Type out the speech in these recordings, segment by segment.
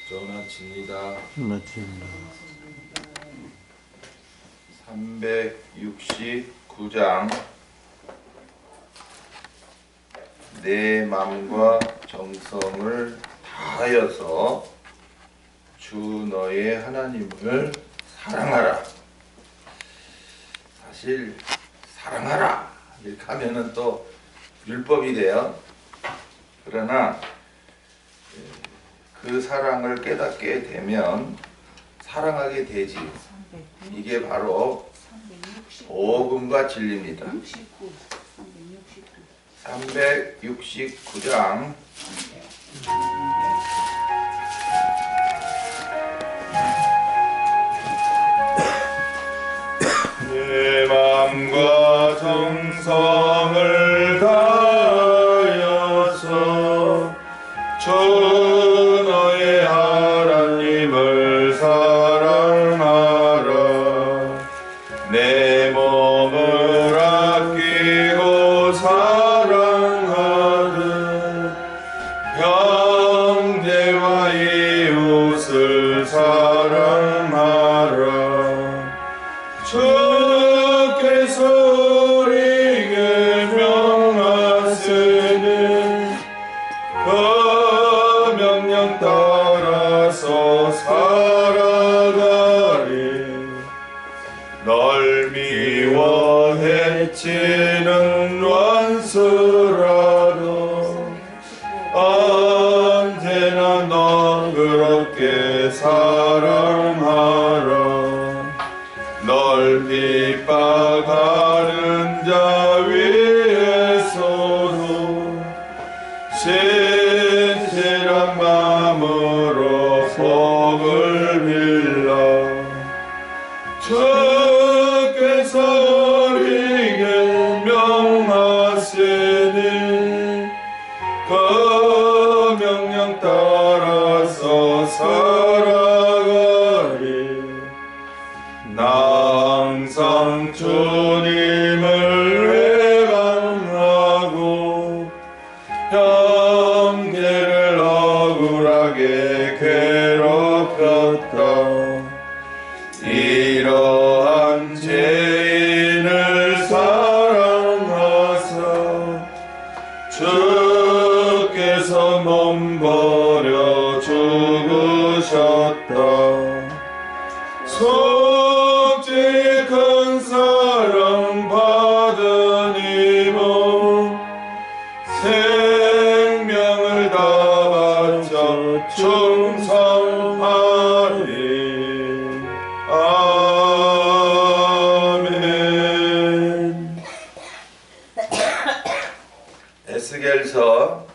전하칩니다. 맞습니다. 369장 내 마음과 정성을 다하여서 주 너의 하나님을 사랑하라. 사실 사랑하라 이렇게 하면은 또 율법이 돼요. 그러나 그 사랑을 깨닫게 되면 사랑하게 되지. 이게 바로 복음과 진리입니다. 369장 내 마음과 정성을 다하여서 주 너의 하나님을 사랑하라. 내 몸을 아끼고 사랑하듯 형제와 이웃을 사랑하라. 주께서 우리에게 명하시는 그 명령 따라서 살아가리. 널 미워 해치는 원수라도 언제나 너그럽게 사랑하라. 널 핍박하는 자 위에서도 신실한 마음으로 복을 빌라. 주께서 우리에게 명하시니 그 명령 따라서 살아가리. 항상 주님을 회방하고 형제를 억울하게 괴롭혔다. 이러한 죄인을 사랑하사 주께서 몸 버려 죽으셨다. 속죄의 큰 사랑 받은 이모 생명을 다 바쳐 충성하리. 아멘. 에스겔서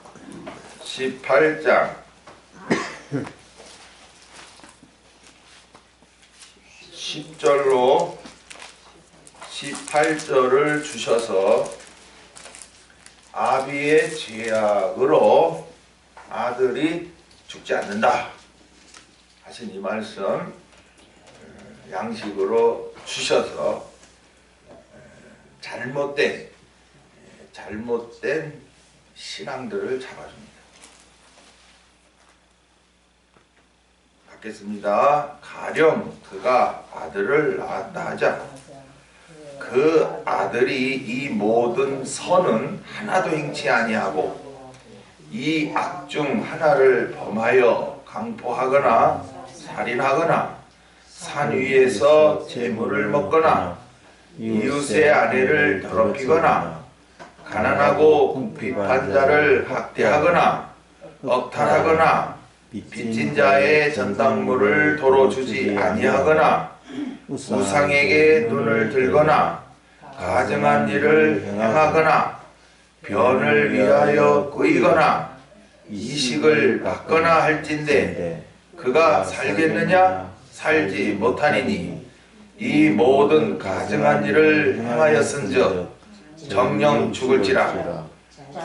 18장 10절로 18절을 주셔서 아비의 죄악으로 아들이 죽지 않는다 하신 이 말씀 양식으로 주셔서 잘못된 신앙들을 잡아줍니다. 받겠습니다. 가령 그가 아들을 낳았다 하자 그 아들이 이 모든 선은 하나도 행치 아니하고 이 악 중 하나를 범하여 강포하거나 살인하거나 산 위에서 재물을 먹거나 이웃의 아내를 더럽히거나 가난하고 궁핍한 자를 학대하거나 억탈하거나 빚진 자의 전당물을 도로 주지 아니하거나 우상에게 눈을 들거나 가증한 일을 행하거나 변을 위하여 꾸이거나 이식을 받거나 할진대 그가 살겠느냐? 살지 못하니니 이 모든 가증한 일을 행하였은즉 정령 죽을지라.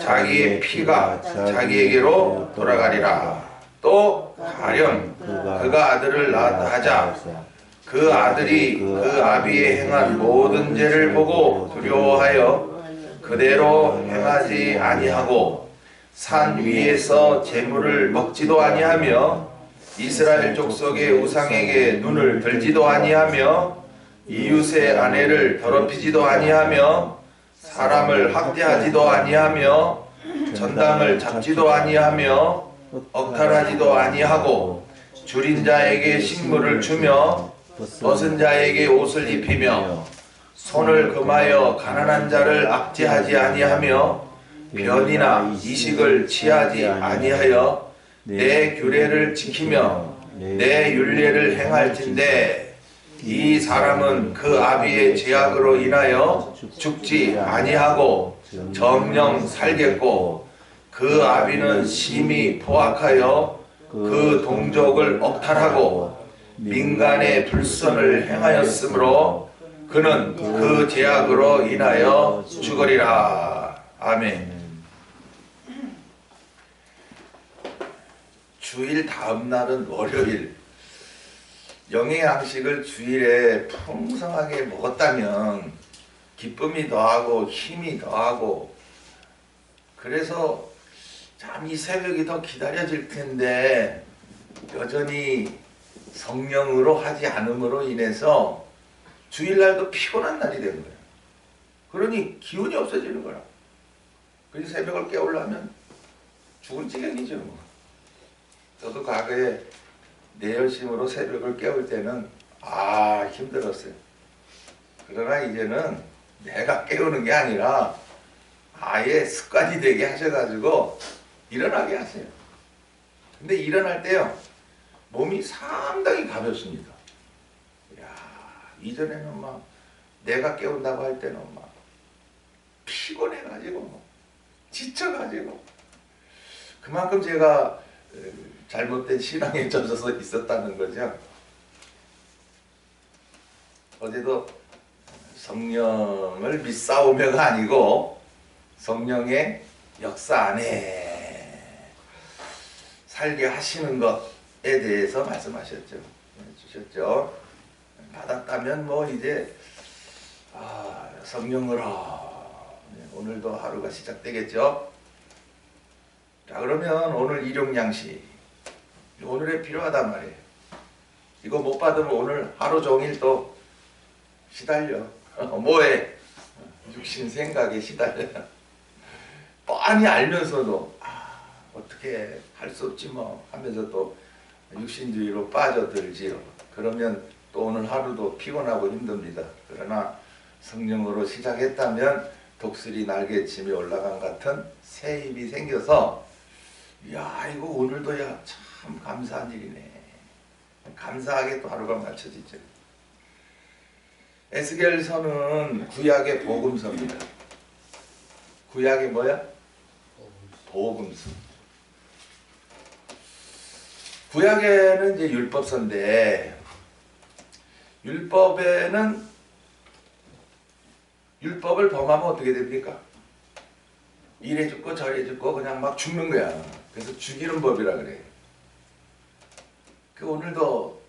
자기의 피가 자기에게로 돌아가리라. 또 가령 그가 아들을 낳았다 하자 그 아들이 그 아비의 행한 모든 죄를 보고 두려워하여 그대로 행하지 아니하고 산 위에서 재물을 먹지도 아니하며 이스라엘 족속의 우상에게 눈을 들지도 아니하며 이웃의 아내를 더럽히지도 아니하며 사람을 학대하지도 아니하며 전당을 잡지도 아니하며 억탈하지도 아니하고 줄인 자에게 식물을 주며 벗은 자에게 옷을 입히며 손을 금하여 가난한 자를 압제하지 아니하며 변이나 이식을 취하지 아니하여 내 규례를 지키며 내 율례를 행할진대 이 사람은 그 아비의 죄악으로 인하여 죽지 아니하고 정령 살겠고 그 아비는 심히 포악하여 그 동족을 억탈하고 민간의 불선을 행하였으므로 그는 그 죄악으로 인하여 죽으리라. 아멘. 주일 다음 날은 월요일. 영의 양식을 주일에 풍성하게 먹었다면 기쁨이 더하고 힘이 더하고 그래서 참 이 새벽이 더 기다려질 텐데 여전히 성령으로 하지 않음으로 인해서 주일날도 피곤한 날이 된 거예요. 그러니 기운이 없어지는 거라. 그래서 새벽을 깨우려면 죽을 지경이죠. 뭐. 저도 과거에 내 열심으로 새벽을 깨울 때는 힘들었어요. 그러나 이제는 내가 깨우는 게 아니라 아예 습관이 되게 하셔가지고 일어나게 하세요. 근데 일어날 때요 몸이 상당히 가볍습니다. 이야, 이전에는 막 내가 깨운다고 할 때는 막 피곤해가지고 지쳐가지고 그만큼 제가 잘못된 신앙에 젖어서 있었다는 거죠. 어제도 성령을 믿사오며가 아니고 성령의 역사 안에 살게 하시는 것에 대해서 말씀하셨죠. 주셨죠. 받았다면 뭐 이제 성령으로 오늘도 하루가 시작되겠죠. 자, 그러면 오늘 일용양식 오늘에 필요하단 말이에요. 이거 못 받으면 오늘 하루 종일 또 시달려. 뭐해? 육신 생각에 시달려. 뻔히 알면서도 어떻게 할 수 없지 뭐 하면서 또 육신주의로 빠져들지요. 그러면 또 오늘 하루도 피곤하고 힘듭니다. 그러나 성령으로 시작했다면 독수리 날개침이 올라간 같은 새 힘이 생겨서 야 이거 오늘도 참 감사한 일이네. 감사하게 또 하루가 맞춰지죠. 에스겔서는 구약의 복음서입니다. 구약이 뭐야? 복음서. 구약에는 이제 율법서인데 율법에는 율법을 범하면 어떻게 됩니까? 이래 죽고 저래 죽고 그냥 막 죽는 거야. 그래서 죽이는 법이라 그래. 오늘도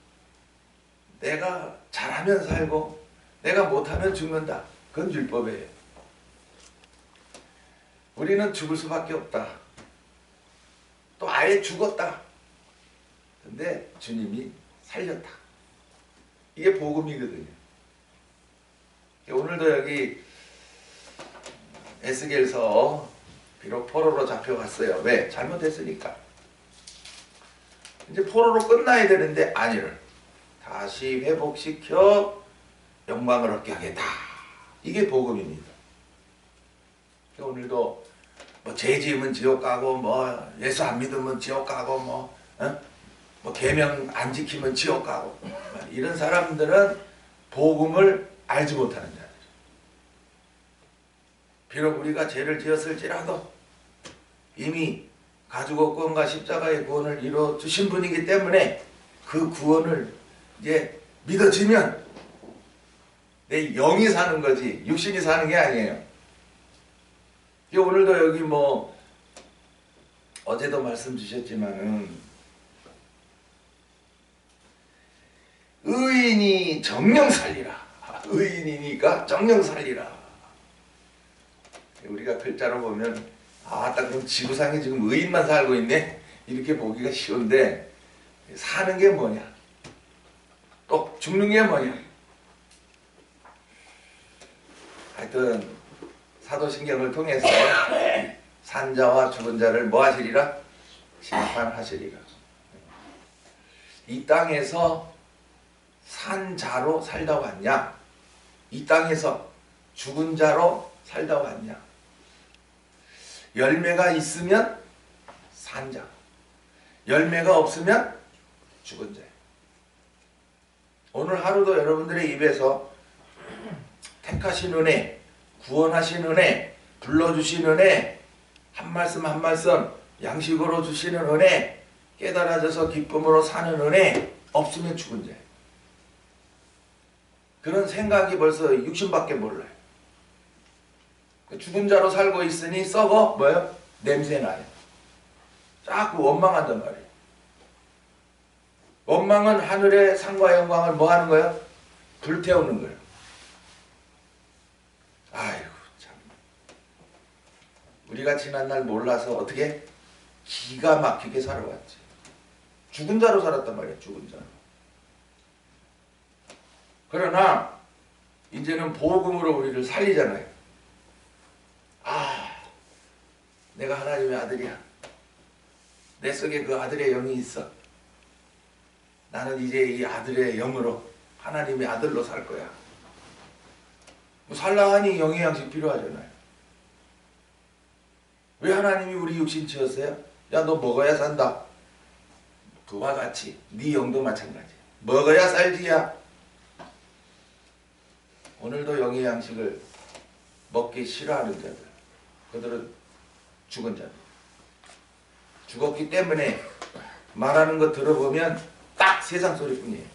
내가 잘하면 살고 내가 못하면 죽는다. 그건 율법이에요. 우리는 죽을 수밖에 없다. 또 아예 죽었다. 근데 주님이 살렸다. 이게 복음이거든요. 오늘도 여기 에스겔서 비록 포로로 잡혀갔어요. 왜? 잘못했으니까. 이제 포로로 끝나야 되는데 아니를 다시 회복시켜 영광을 얻게 하겠다. 이게 복음입니다. 오늘도 뭐 죄 지으면 지옥 가고 뭐 예수 안 믿으면 지옥 가고 뭐 계명 안 지키면 지옥 가고 이런 사람들은 복음을 알지 못하는 자들. 비록 우리가 죄를 지었을지라도 이미 가죽 구원과 십자가의 구원을 이루어 주신 분이기 때문에 그 구원을 이제 믿어지면 내 영이 사는 거지 육신이 사는 게 아니에요. 오늘도 여기 뭐 어제도 말씀 주셨지만은 의인이 정령 살리라. 의인이니까 정령 살리라. 우리가 글자로 보면 딱 그럼 지구상에 지금 의인만 살고 있네? 이렇게 보기가 쉬운데 사는 게 뭐냐, 또 죽는 게 뭐냐. 하여튼 사도신경을 통해서 산자와 죽은 자를 뭐 하시리라? 심판하시리라. 이 땅에서 산자로 살다 왔냐? 이 땅에서 죽은 자로 살다 왔냐? 열매가 있으면 산자, 열매가 없으면 죽은 자. 오늘 하루도 여러분들의 입에서 택하신 은혜, 구원하신 은혜, 불러주신 은혜, 한 말씀 한 말씀 양식으로 주시는 은혜, 깨달아져서 기쁨으로 사는 은혜 없으면 죽은 자예요. 그런 생각이 벌써 육신밖에 몰라요. 죽은 자로 살고 있으니 썩어 뭐예요? 냄새나요. 자꾸 원망한단 말이에요. 원망은 하늘의 상과 영광을 뭐 하는 거예요? 불태우는 거예요. 아이고 참, 우리가 지난날 몰라서 어떻게 기가 막히게 살아왔지. 죽은 자로 살았단 말이에요. 죽은 자로. 그러나 이제는 복음으로 우리를 살리잖아요. 아, 내가 하나님의 아들이야. 내 속에 그 아들의 영이 있어. 나는 이제 이 아들의 영으로 하나님의 아들로 살 거야. 뭐 살라 하니 영의 양식 필요하잖아요. 왜 하나님이 우리 육신 지었어요? 야, 너 먹어야 산다. 그와 같이 네 영도 마찬가지. 먹어야 살지야. 오늘도 영의 양식을 먹기 싫어하는 자들, 그들은 죽은 자들. 죽었기 때문에 말하는 거 들어보면 딱 세상 소리뿐이에요.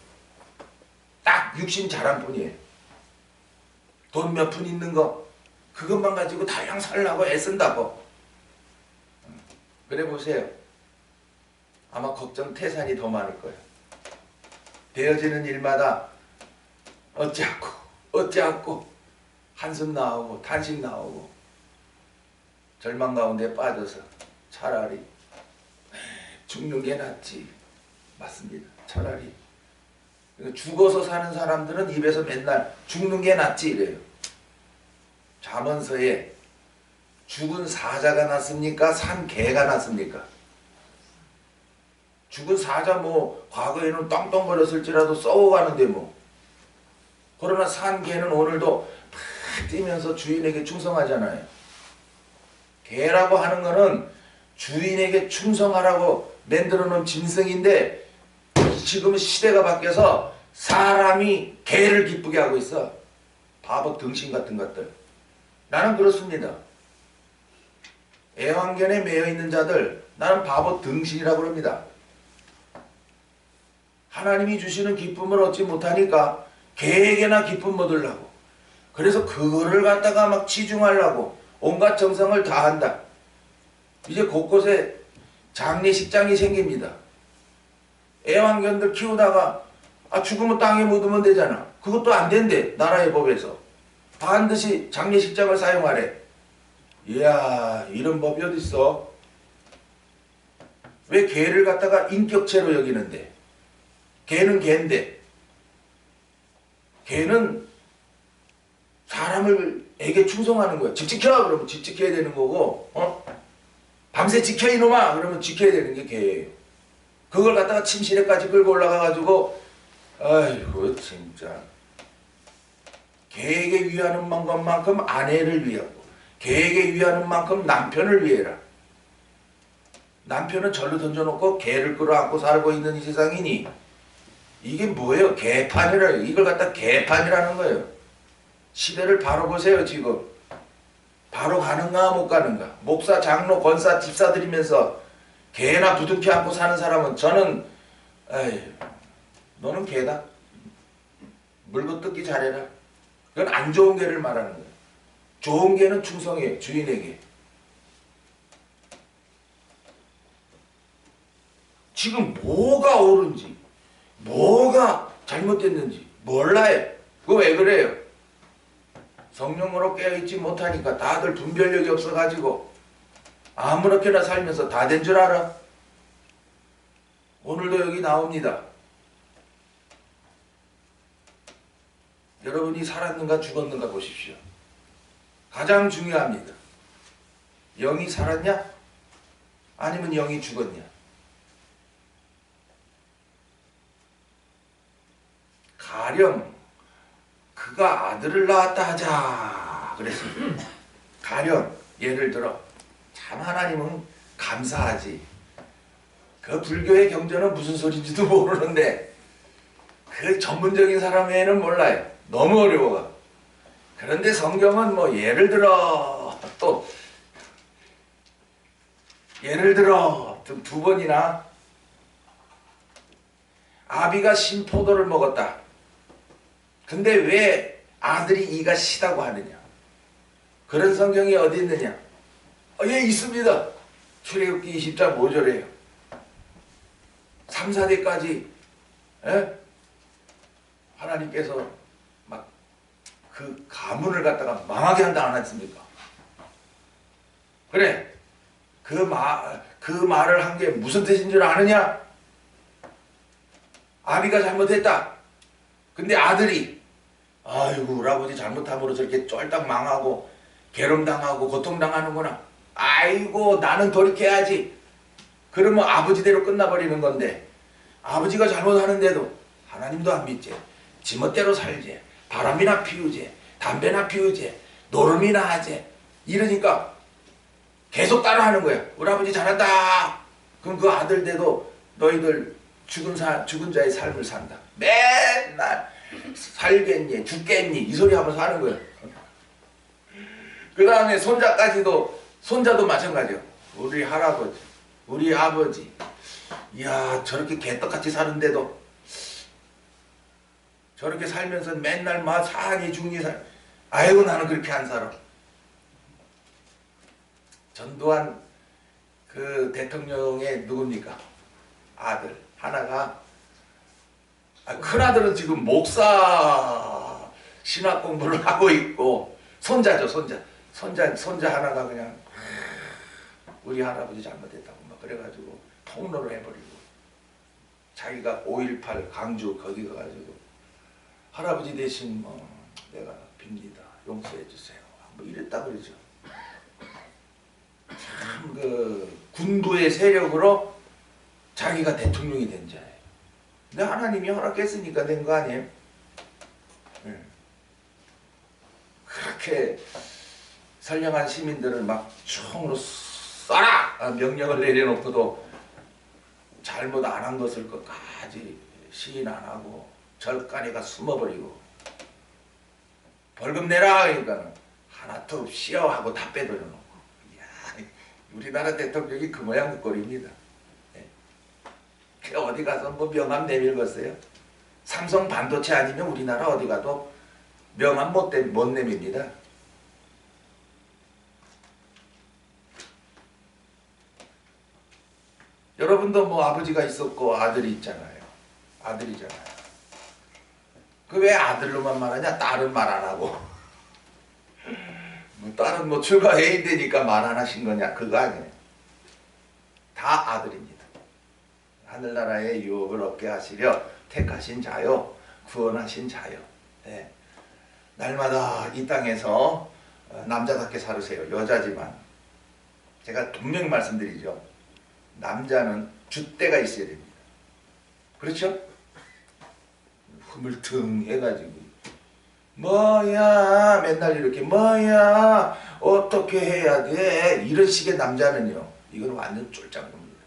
딱 육신 자랑뿐이에요. 돈 몇 푼 있는 거 그것만 가지고 다양 살라고 애쓴다고. 그래 보세요. 아마 걱정 태산이 더 많을 거예요. 되어지는 일마다 어찌않고 한숨 나오고 탄식 나오고 절망 가운데 빠져서 차라리 죽는 게 낫지. 맞습니다. 차라리 죽어서 사는 사람들은 입에서 맨날 죽는 게 낫지 이래요. 잠언서에 죽은 사자가 낫습니까? 산 개가 낫습니까? 죽은 사자 뭐 과거에는 떵떵거렸을지라도 썩어가는데 뭐. 그러나 산 개는 오늘도 팍 뛰면서 주인에게 충성하잖아요. 개라고 하는 거는 주인에게 충성하라고 만들어 놓은 짐승인데 지금은 시대가 바뀌어서 사람이 개를 기쁘게 하고 있어. 바보 등신 같은 것들. 나는 그렇습니다. 애완견에 매여 있는 자들 나는 바보 등신이라고 합니다. 하나님이 주시는 기쁨을 얻지 못하니까 개에게나 기쁨 얻으려고, 그래서 그거를 갖다가 막 치중하려고 온갖 정성을 다한다. 이제 곳곳에 장례식장이 생깁니다. 애완견들 키우다가 죽으면 땅에 묻으면 되잖아. 그것도 안 된대. 나라의 법에서 반드시 장례식장을 사용하래. 이야, 이런 법이 어딨어. 왜 개를 갖다가 인격체로 여기는데? 개는 개인데, 개는 사람에게 충성하는 거야. 집 지켜! 그러면 집 지켜야 되는 거고, 밤새 지켜 이놈아! 그러면 지켜야 되는 게 개예요. 그걸 갖다가 침실에까지 끌고 올라가가지고, 아이고 진짜. 개에게 위하는 것만큼 아내를 위하고, 개에게 위하는 만큼 남편을 위해라. 남편은 절로 던져놓고 개를 끌어안고 살고 있는 이 세상이니 이게 뭐예요? 개판이라. 이걸 갖다 개판이라는 거예요. 시대를 바로 보세요. 지금 바로 가는가 못 가는가. 목사, 장로, 권사, 집사들이면서 개나 부둥켜 안고 사는 사람은 저는 너는 개다. 물고 뜯기 잘해라. 그건 안 좋은 개를 말하는 거예요. 좋은 개는 충성해요. 주인에게. 지금 뭐가 옳은지 뭐가 잘못됐는지 몰라요. 그거 왜 그래요? 성령으로 깨어있지 못하니까 다들 분별력이 없어가지고 아무렇게나 살면서 다 된 줄 알아. 오늘도 여기 나옵니다. 여러분이 살았는가 죽었는가 보십시오. 가장 중요합니다. 영이 살았냐? 아니면 영이 죽었냐? 가령 그가 아들을 낳았다 하자 그랬습니다. 가령 예를 들어 참 하나님은 감사하지. 그 불교의 경전은 무슨 소리인지도 모르는데 그 전문적인 사람에는 몰라요. 너무 어려워. 그런데 성경은 뭐 예를 들어 두 번이나 아비가 신포도를 먹었다. 근데 왜 아들이 이가 시다고 하느냐? 그런 성경이 어디 있느냐? 예, 있습니다. 출애굽기 20장 5절에요. 3, 4대까지 하나님께서 막 그 가문을 갖다가 망하게 한다 안 했습니까? 그래, 그 말을 한 게 무슨 뜻인 줄 아느냐? 아비가 잘못했다. 근데 아들이 아이고 우리 아버지 잘못함으로 저렇게 쫄딱 망하고 괴롭당하고 고통당하는구나. 아이고 나는 돌이켜야지. 그러면 아버지대로 끝나버리는 건데 아버지가 잘못하는데도 하나님도 안 믿지. 지멋대로 살지. 바람이나 피우지. 담배나 피우지. 노름이나 하지. 이러니까 계속 따라하는 거야. 우리 아버지 잘한다. 그럼 그 아들대도 너희들 죽은 자의 삶을 산다. 맨날 살겠니 죽겠니 이 소리 하면서 하는 거예요. 그 다음에 손자도 마찬가지예요. 우리 할아버지 우리 아버지 이야 저렇게 개떡같이 사는데도 저렇게 살면서 맨날 막 사니 죽니 아이고 나는 그렇게 안 살아. 전두환 그 대통령의 누굽니까? 아들 하나가 큰아들은 지금 목사 신학 공부를 하고 있고 손자 하나가 그냥 우리 할아버지 잘못했다고 막 그래가지고 폭로를 해버리고 자기가 5.18 강주 거기 가가지고 할아버지 대신 뭐 내가 빕니다 용서해 주세요 뭐 이랬다 그러죠. 참 그 군부의 세력으로 자기가 대통령이 된 자예요. 근데 하나님이 허락했으니까 된 거 아니에요? 네. 그렇게 선량한 시민들을 막 총으로 쏴라! 명령을 내려놓고도 잘못 안 한 것을 끝까지 시인 안 하고 절간에가 숨어버리고 벌금 내라! 그러니까 하나도 없이요 하고 다 빼돌려놓고 이야, 우리나라 대통령이 그 모양 그 꼴입니다. 어디 가서 뭐 명함 내밀겠어요? 삼성 반도체 아니면 우리나라 어디 가도 명함 못 내밉니다. 여러분도 뭐 아버지가 있었고 아들이 있잖아요. 아들이잖아요. 그 왜 아들로만 말하냐? 딸은 말 안 하고. 뭐 딸은 뭐 출가해야 되니까 말 안 하신 거냐? 그거 아니에요. 다 아들입니다. 하늘나라의 유업을 얻게 하시려 택하신 자요 구원하신 자요. 네. 날마다 이 땅에서 남자답게 살으세요. 여자지만 제가 분명히 말씀드리죠. 남자는 줏대가 있어야 됩니다. 그렇죠? 흐물퉁 해가지고 뭐야 맨날 이렇게 뭐야 어떻게 해야 돼 이런 식의 남자는요 이건 완전 쫄짱 겁니다.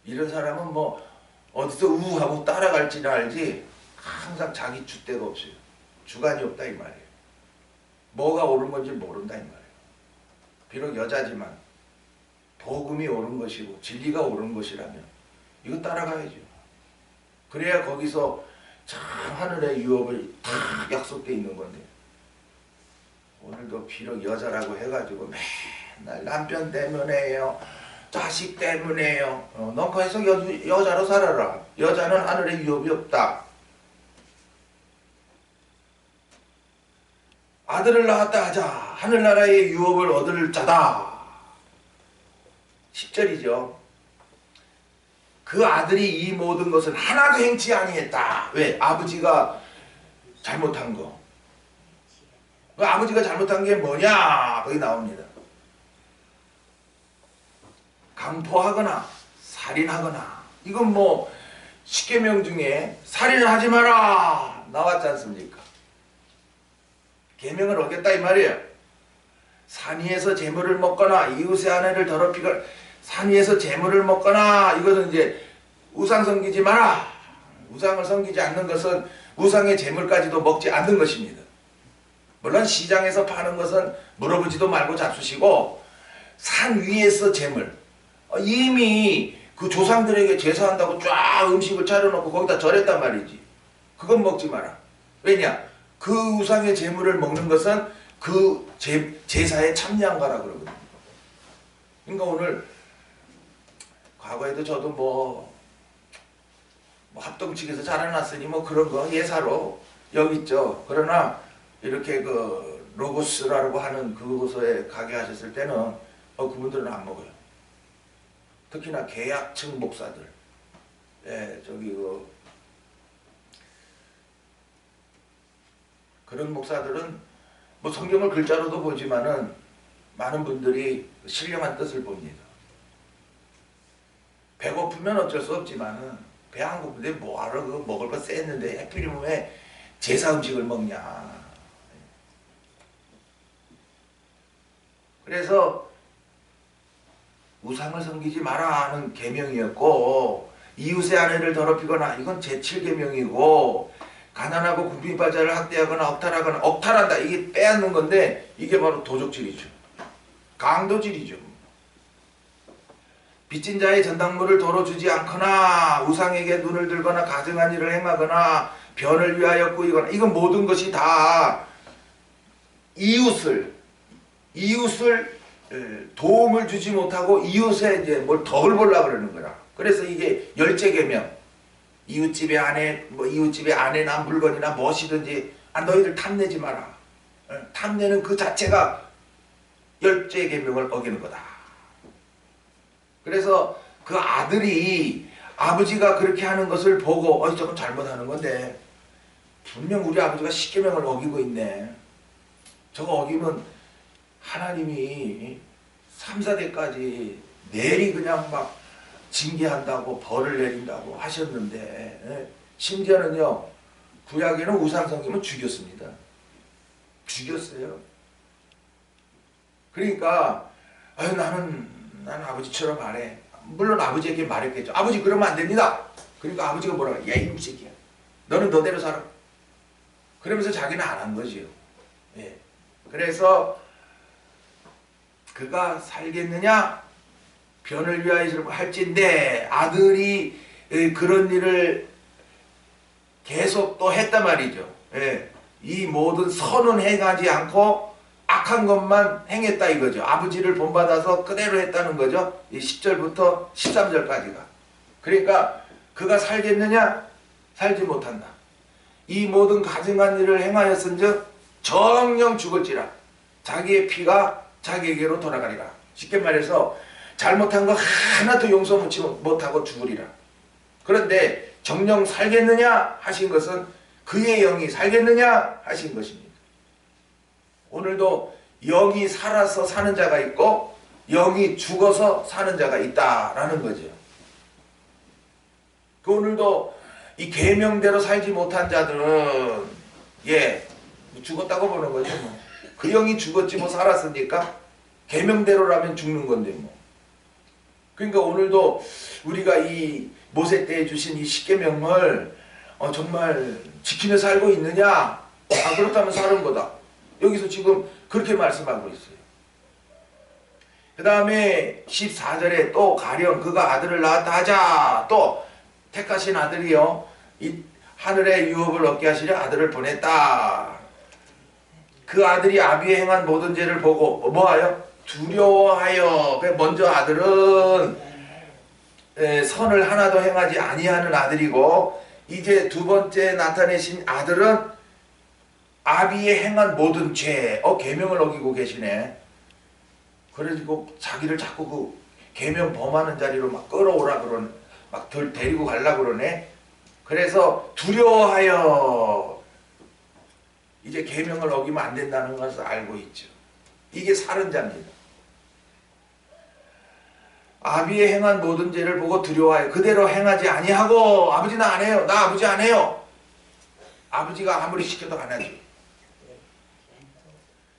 이런 사람은 뭐 어디서 우하고 따라갈지는 알지 항상 자기 줏대가 없어요. 주관이 없다 이 말이에요. 뭐가 옳은 건지 모른다 이 말이에요. 비록 여자지만 복음이 옳은 것이고 진리가 옳은 것이라면 이거 따라가야죠. 그래야 거기서 참 하늘의 유업을 다 약속되어 있는 건데 오늘도 비록 여자라고 해가지고 맨날 남편 때문에요 자식 때문에요. 너 거기서 여자로 살아라. 여자는 하늘에 유업이 없다. 아들을 낳았다 하자. 하늘나라의 유업을 얻을 자다. 10절이죠. 그 아들이 이 모든 것은 하나도 행치 아니했다. 왜? 아버지가 잘못한 거. 그 아버지가 잘못한 게 뭐냐? 거기 나옵니다. 강포하거나 살인하거나. 이건 뭐 십계명 중에 살인을 하지 마라 나왔지 않습니까? 계명을 어겼다 이 말이에요. 산 위에서 재물을 먹거나 이웃의 아내를 더럽히거나, 산 위에서 재물을 먹거나, 이것은 이제 우상 섬기지 마라. 우상을 섬기지 않는 것은 우상의 재물까지도 먹지 않는 것입니다. 물론 시장에서 파는 것은 물어보지도 말고 잡수시고, 산 위에서 재물, 이미 그 조상들에게 제사한다고 쫙 음식을 차려놓고 거기다 절했단 말이지. 그건 먹지 마라. 왜냐? 그 우상의 재물을 먹는 것은 그 제사에 참여한 거라 그러거든요. 그러니까 오늘 과거에도 저도 뭐 합동 측에서 자라났으니 뭐 그런 거 예사로 여기 있죠. 그러나 이렇게 그 로고스라고 하는 그곳에 가게 하셨을 때는 그분들은 안 먹어요. 특히나 계약층 목사들, 저기 그런 목사들은 뭐 성경을 글자로도 보지만은 많은 분들이 신령한 뜻을 봅니다. 배고프면 어쩔 수 없지만은 배 안 고픈데 뭐하러 그 먹을 거 쎘는데 하필이면 왜 제사 음식을 먹냐. 그래서 우상을 섬기지 마라 하는 계명이었고, 이웃의 아내를 더럽히거나, 이건 제7계명이고, 가난하고 궁핍자를 학대하거나 억탈하거나, 억탈한다 이게 빼앗는 건데 이게 바로 도적질이죠. 강도질이죠. 빚진 자의 전당물을 도로 주지 않거나, 우상에게 눈을 들거나 가증한 일을 행하거나, 변을 위하여 꾸이거나, 이건 모든 것이 다 이웃을 도움을 주지 못하고 이웃에 이제 뭘 덕을 보려고 그러는 거라. 그래서 이게 열째계명, 이웃집의 아내, 뭐 이웃집의 아내나 물건이나 무엇이든지 너희들 탐내지 마라. 탐내는 그 자체가 열째계명을 어기는 거다. 그래서 그 아들이 아버지가 그렇게 하는 것을 보고 저건 잘못하는 건데 분명 우리 아버지가 십계명을 어기고 있네. 저거 어기면 하나님이 3, 4대까지 내리 그냥 막 징계한다고 벌을 내린다고 하셨는데, 심지어는요 구약에는 우상 섬기면 죽였습니다. 죽였어요. 그러니까 나는 아버지처럼 안 해. 물론 아버지에게 말했겠죠. 아버지 그러면 안 됩니다. 그러니까 아버지가 뭐라고 해? 야 이 새끼야, 너는 너대로 살아. 그러면서 자기는 안 한 거지요. 그래서 그가 살겠느냐 변을 위하여 할진데, 아들이 그런 일을 계속 또 했단 말이죠. 이 모든 선은 행하지 않고 악한 것만 행했다 이거죠. 아버지를 본받아서 그대로 했다는 거죠. 이 10절부터 13절까지가. 그러니까 그가 살겠느냐? 살지 못한다. 이 모든 가증한 일을 행하였은즉 정령 죽을지라 자기의 피가 자기에게로 돌아가리라. 쉽게 말해서 잘못한 거 하나도 용서 못하고 죽으리라. 그런데 정령 살겠느냐 하신 것은 그의 영이 살겠느냐 하신 것입니다. 오늘도 영이 살아서 사는 자가 있고 영이 죽어서 사는 자가 있다라는 거죠. 오늘도 이 계명대로 살지 못한 자들은 죽었다고 보는 거죠. 그 영이 죽었지 뭐 살았으니까 계명대로라면 죽는 건데 뭐. 그러니까 오늘도 우리가 이 모세 때 주신 이 십계명을 정말 지키며 살고 있느냐? 그렇다면 사는 거다. 여기서 지금 그렇게 말씀하고 있어요. 그 다음에 14절에 또 가령 그가 아들을 낳았다 하자. 또 택하신 아들이요 이 하늘의 유업을 얻게 하시려 아들을 보냈다. 그 아들이 아비의 행한 모든 죄를 보고 뭐하여? 두려워하여. 먼저 아들은 선을 하나도 행하지 아니하는 아들이고, 이제 두 번째 나타내신 아들은 아비의 행한 모든 죄, 계명을 어기고 계시네. 그래가지고 자기를 자꾸 그 계명 범하는 자리로 막 끌어오라 막 데리고 가려고 그러네. 그래서 두려워하여 이제 계명을 어기면 안 된다는 것을 알고 있죠. 이게 살은자입니다. 아비의 행한 모든 죄를 보고 두려워하여 그대로 행하지 아니하고 아버지는 안 해요. 나 아버지 안 해요. 아버지가 아무리 시켜도 안 하지.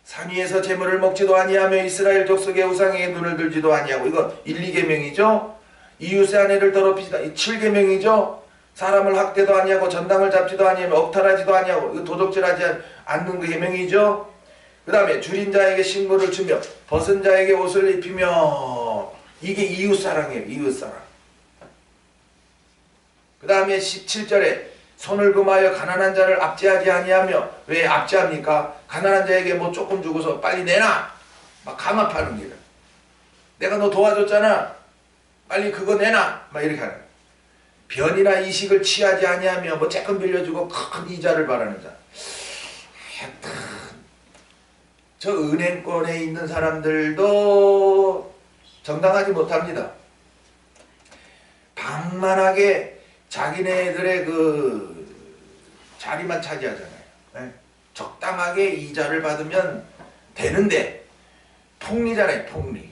산 위에서 재물을 먹지도 아니하며 이스라엘 족속의 우상에게 눈을 들지도 아니하고 이거 1, 2계명이죠. 이웃의 아내를 더럽히지도 7계명이죠. 사람을 학대도 아니하고 전당을 잡지도 아니하며 억탈하지도 아니하고 이거 도적질하지 않는 그 계명이죠. 그 다음에 줄인 자에게 식물을 주며 벗은 자에게 옷을 입히며 이게 이웃사랑이에요. 이웃사랑. 그 다음에 17절에 손을 금하여 가난한 자를 압제하지 아니하며 왜 압제합니까? 가난한 자에게 뭐 조금 주고서 빨리 내놔 막 강압하는 거예요. 내가 너 도와줬잖아 빨리 그거 내놔 막 이렇게 하는 거예요. 변이나 이식을 취하지 아니하며 뭐 조금 빌려주고 큰 이자를 바라는 자. 하여튼 저 은행권에 있는 사람들도 정당하지 못합니다. 방만하게 자기네들의 그 자리만 차지하잖아요. 네? 적당하게 이자를 받으면 되는데 폭리잖아요. 폭리.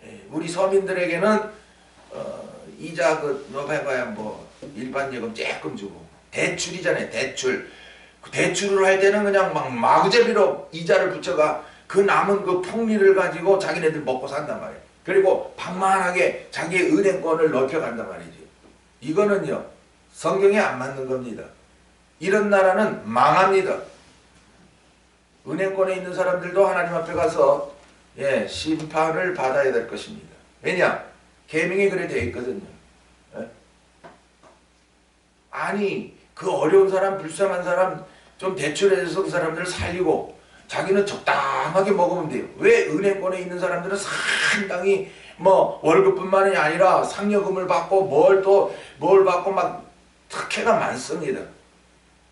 네. 우리 서민들에게는 이자 너 해봐야 뭐 일반 예금 조금 주고 대출이잖아요. 대출. 그 대출을 할 때는 그냥 막 마구잡이로 이자를 붙여가 그 남은 그 폭리를 가지고 자기네들 먹고 산단 말이에요. 그리고 방만하게 자기의 은행권을 넓혀간단 말이죠. 이거는요 성경에 안 맞는 겁니다. 이런 나라는 망합니다. 은행권에 있는 사람들도 하나님 앞에 가서 심판을 받아야 될 것입니다. 왜냐? 계명이 그래 되어 있거든요. 예? 아니 그 어려운 사람 불쌍한 사람 좀 대출해서 그 사람들을 살리고 자기는 적당하게 먹으면 돼요. 왜 은행권에 있는 사람들은 상당히 뭐 월급뿐만이 아니라 상여금을 받고 뭘 받고 막 특혜가 많습니다.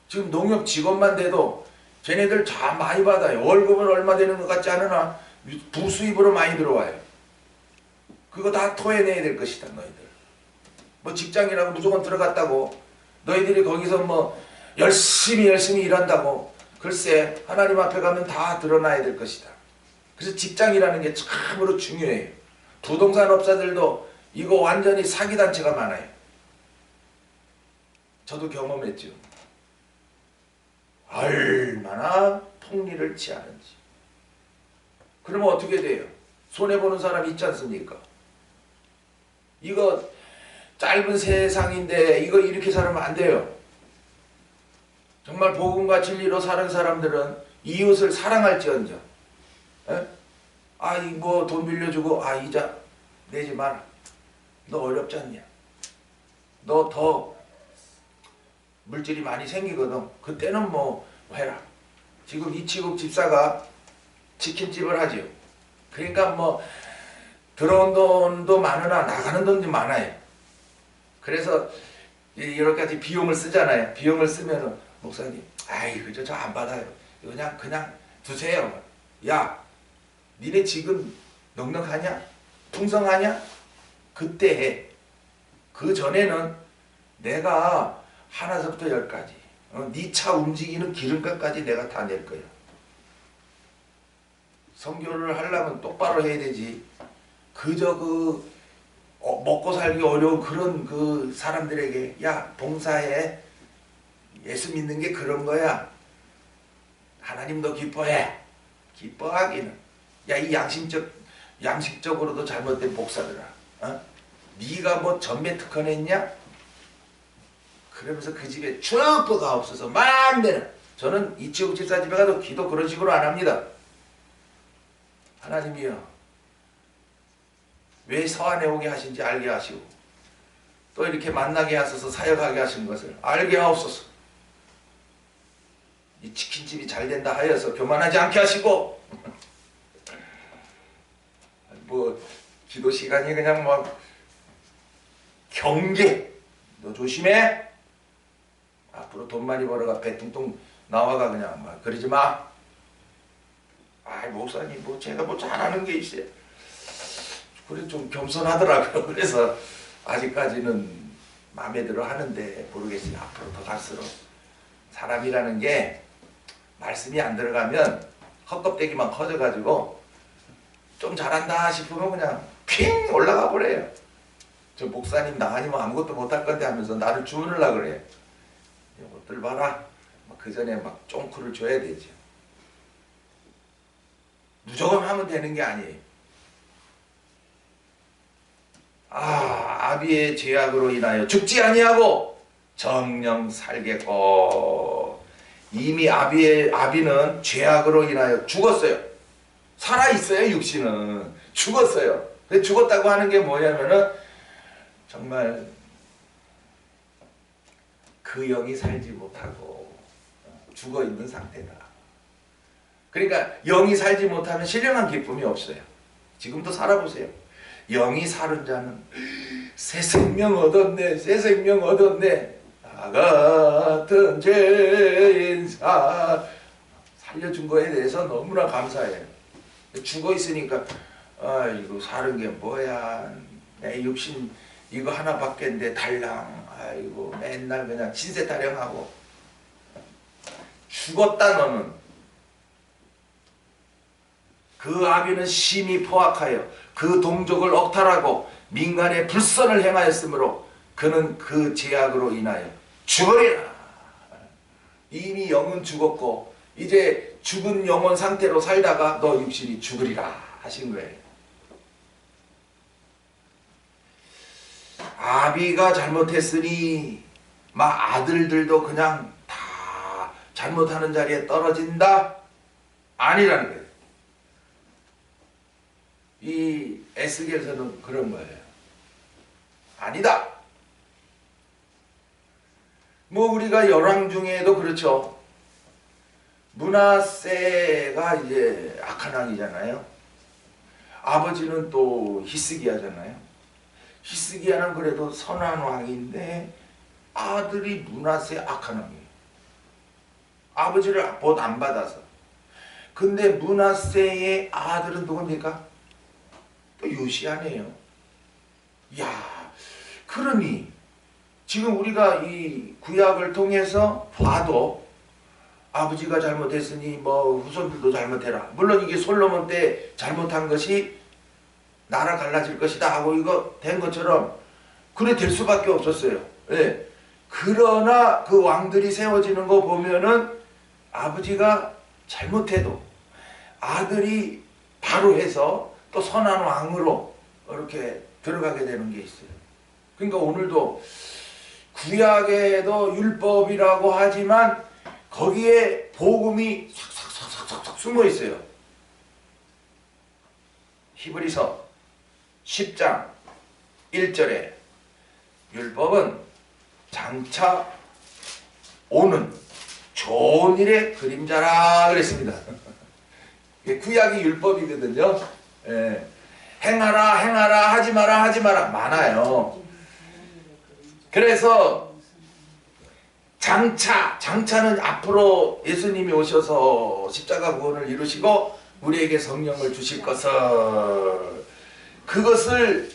지금 농협 직원만 돼도 쟤네들 다 많이 받아요. 월급은 얼마 되는 것 같지 않으나 부수입으로 많이 들어와요. 그거 다 토해내야 될 것이다. 너희들 뭐 직장이라고 무조건 들어갔다고 너희들이 거기서 뭐 열심히 일한다고 글쎄 하나님 앞에 가면 다 드러나야 될 것이다. 그래서 직장이라는 게 참으로 중요해요. 부동산업자들도 이거 완전히 사기단체가 많아요. 저도 경험했죠. 얼마나 폭리를 취하는지. 그러면 어떻게 돼요? 손해보는 사람이 있지 않습니까? 이거 짧은 세상인데 이거 이렇게 살면 안 돼요. 정말 복음과 진리로 사는 사람들은 이웃을 사랑할지언정. 뭐 돈 빌려주고 이자 내지 마라. 너 어렵지 않냐? 너 더 물질이 많이 생기거든. 그때는 뭐 해라. 지금 이치국 집사가 치킨집을 하지요. 그러니까 뭐 들어온 돈도 많으나 나가는 돈도 많아요. 그래서 여러 가지 비용을 쓰잖아요. 비용을 쓰면은 목사님, 그저 저 안 받아요. 그냥 두세요. 야, 니네 지금 넉넉하냐? 풍성하냐? 그때 해. 그 전에는 내가 하나서부터 10까지 네 차 움직이는 기름값까지 내가 다 낼 거야. 선교를 하려면 똑바로 해야 되지. 그저 먹고 살기 어려운 그런 그 사람들에게 봉사해. 예수 믿는 게 그런 거야. 하나님도 기뻐해. 기뻐하기는. 이 양식적으로도 잘못된 목사들아. 네가 뭐 전매 특허냈냐? 그러면서 그 집에 축복가 없어서 마음대로. 저는 이치국 집사 집에 가도 기도 그런 식으로 안 합니다. 하나님이여 왜 서안에 오게 하신지 알게 하시고 또 이렇게 만나게 하셔서 사역하게 하신 것을 알게 하옵소서. 이 치킨집이 잘 된다 하여서 교만하지 않게 하시고 뭐 기도 시간이 그냥 막 경계. 너 조심해. 앞으로 돈 많이 벌어가 배 뚱뚱 나와가 그냥 막 그러지 마. 목사님 뭐 제가 뭐 잘하는 게 있어요. 그래 좀 겸손하더라고요. 그래서 아직까지는 마음에 들어 하는데 모르겠어요. 앞으로 더 갈수록 사람이라는 게 말씀이 안 들어가면 헛껍데기만 커져가지고 좀 잘한다 싶으면 그냥 핑 올라가 버려요. 저 목사님 나 아니면 아무것도 못할 건데 하면서 나를 주문하려고 그래요. 이것들 봐라. 그 전에 막 쫑크를 줘야 되죠. 무조건 하면 되는 게 아니에요. 아비의 죄악으로 인하여 죽지 아니하고 정령 살겠고. 이미 아비는 죄악으로 인하여 죽었어요. 살아있어요. 육신은 죽었어요. 죽었다고 하는 게 뭐냐면은 정말 그 영이 살지 못하고 죽어있는 상태다. 그러니까 영이 살지 못하면 신령한 기쁨이 없어요. 지금도 살아보세요. 영이 사는 자는 새 생명 얻었네, 새 생명 얻었네. 나 같은 죄인사 살려준 거에 대해서 너무나 감사해요. 죽어 있으니까 이거 사는 게 뭐야, 내 육신 이거 하나밖에인데 달랑, 아이고 맨날 그냥 신세 타령하고. 죽었다 너는. 그 아비는 심히 포악하여 그 동족을 억탈하고 민간의 불선을 행하였으므로 그는 그 죄악으로 인하여 죽으리라. 이미 영은 죽었고 이제 죽은 영혼 상태로 살다가 너 육신이 죽으리라 하신 거예요. 아비가 잘못했으니 막 아들들도 그냥 다 잘못하는 자리에 떨어진다? 아니라는 거예요. 이 에스겔서는 그런 거예요. 아니다. 뭐 우리가 열왕 중에도 그렇죠. 므낫세가 이제 악한 왕이잖아요. 아버지는 또 히스기야잖아요. 히스기야는 그래도 선한 왕인데 아들이 므낫세 악한 왕이에요. 아버지를 못 안 받아서. 근데 므낫세의 아들은 누굽니까? 또 요시야네요. 야, 그러니 지금 우리가 이 구약을 통해서 봐도 아버지가 잘못했으니 뭐 후손들도 잘못해라. 물론 이게 솔로몬 때 잘못한 것이 나라 갈라질 것이다 하고 이거 된 것처럼 그래 될 수밖에 없었어요. 예. 그러나 그 왕들이 세워지는 거 보면은 아버지가 잘못해도 아들이 바로 해서 또 선한 왕으로 이렇게 들어가게 되는 게 있어요. 그러니까 오늘도 구약에도 율법이라고 하지만 거기에 복음이 삭삭삭삭삭 숨어 있어요. 히브리서 10장 1절에 율법은 장차 오는 좋은 일의 그림자라 그랬습니다. 구약이 율법이거든요. 예. 행하라 행하라 하지마라 하지마라 많아요. 그래서 장차는 앞으로 예수님이 오셔서 십자가 구원을 이루시고 우리에게 성령을 주실 것을, 그것을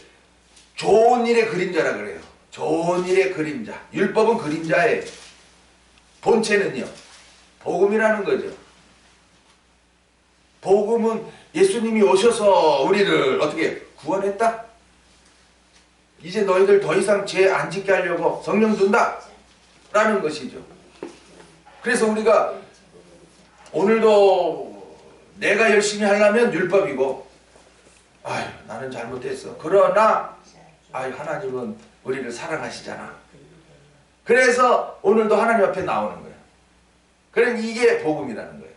좋은 일의 그림자라 그래요. 좋은 일의 그림자. 율법은 그림자예요. 본체는요 복음이라는 거죠. 복음은 예수님이 오셔서 우리를 어떻게 구원했다? 이제 너희들 더 이상 죄 안 짓게 하려고 성령 준다 라는 것이죠. 그래서 우리가 오늘도 내가 열심히 하려면 율법이고, 아유 나는 잘못했어. 그러나 아유 하나님은 우리를 사랑하시잖아. 그래서 오늘도 하나님 앞에 나오는 거예요. 그럼 이게 복음이라는 거예요.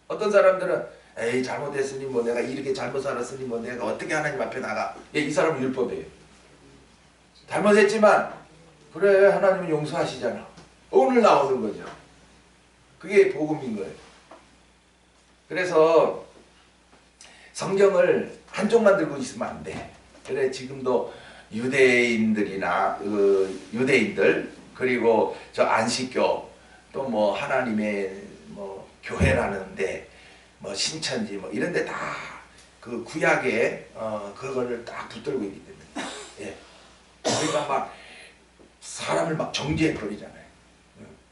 어떤 사람들은 에이 잘못했으니 뭐 내가 이렇게 잘못 살았으니 뭐 내가 어떻게 하나님 앞에 나가. 예, 이 사람은 율법이에요. 잘못했지만 그래 하나님은 용서하시잖아. 오늘 나오는 거죠. 그게 복음인 거예요. 그래서 성경을 한쪽만 들고 있으면 안 돼. 그래 지금도 유대인들이나 유대인들 그리고 저 안식교 또 뭐 하나님의 뭐 교회라는데 뭐 신천지 뭐 이런데 다 그 구약에 그거를 딱 붙들고 있기 때문에 예. 그러니까 막 사람을 막 정죄해버리잖아요.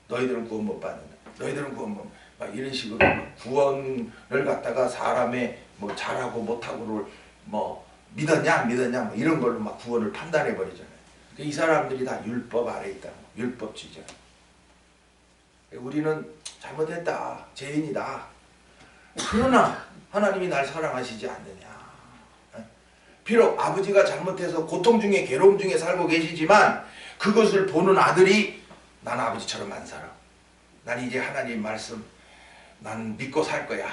너희들은 구원 못 받는다. 너희들은 구원 못, 막 이런 식으로 구원을 갖다가 사람의 뭐 잘하고 못하고를 뭐 믿었냐 안 믿었냐 뭐 이런 걸로 막 구원을 판단해 버리잖아요. 이 사람들이 다 율법 아래 있다. 율법주의자. 우리는 잘못했다. 죄인이다. 그러나 하나님이 날 사랑하시지 않느냐. 비록 아버지가 잘못해서 고통 중에 괴로움 중에 살고 계시지만 그것을 보는 아들이 난 아버지처럼 안 살아. 난 이제 하나님 말씀 난 믿고 살 거야.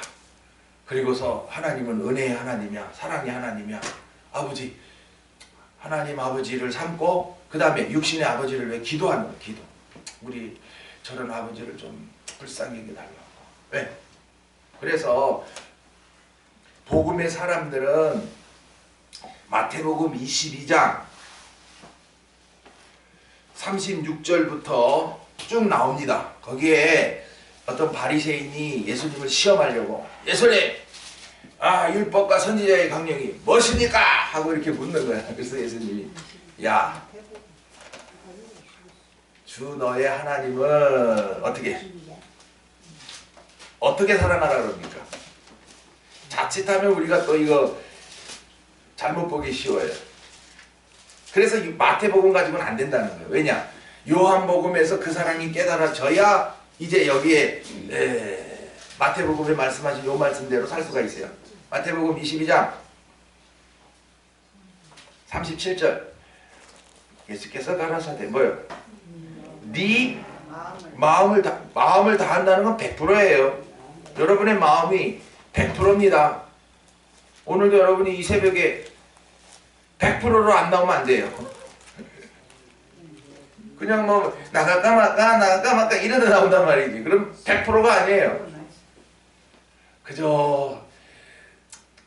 그리고서 하나님은 은혜의 하나님이야. 사랑의 하나님이야. 아버지 하나님 아버지를 삼고 그 다음에 육신의 아버지를 왜 기도하는 거야. 기도. 우리 저런 아버지를 좀 불쌍히 여겨달라고. 왜? 그래서 복음의 사람들은 마태복음 22장 36절부터 쭉 나옵니다. 거기에 어떤 바리새인이 예수님을 시험하려고 예수님 율법과 선지자의 강령이 무엇입니까? 하고 이렇게 묻는 거야. 그래서 예수님이 야 주 너의 하나님은 어떻게 사랑하라 그럽니까? 자칫하면 우리가 또 이거 잘못 보기 쉬워요. 그래서 이 마태복음 가지고는 안 된다는 거예요. 왜냐? 요한복음에서 그 사랑이 깨달아져야 이제 여기에 마태복음에 말씀하신 요 말씀대로 살 수가 있어요. 마태복음 22장 37절 예수께서 가라사대 뭐요? 네 마음을 다한다는 건 100%예요. 여러분의 마음이 100%입니다. 오늘도 여러분이 이 새벽에 100%로 안 나오면 안 돼요. 그냥 뭐 나갈까 말까 이러다 나온단 말이지. 그럼 100%가 아니에요. 그저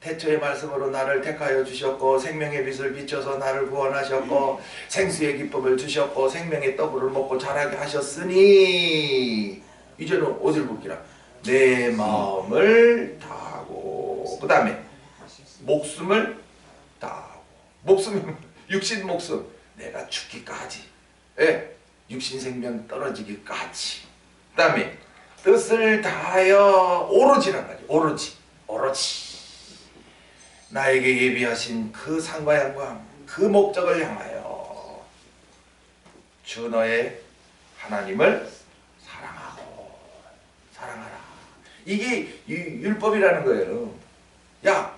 태초의 말씀으로 나를 택하여 주셨고 생명의 빛을 비춰서 나를 구원하셨고 생수의 기쁨을 주셨고 생명의 떡을 먹고 자라게 하셨으니 이제는 어디를 볼기라? 내 마음을 다하고 그 다음에 목숨을 다하고 목숨 육신 목숨 내가 죽기까지 육신 생명 떨어지기까지 그 다음에 뜻을 다하여 오로지란 말이야. 오로지 나에게 예비하신 그 상과 영광 그 목적을 향하여 주 너의 하나님을 사랑하라. 이게 율법이라는 거예요. 야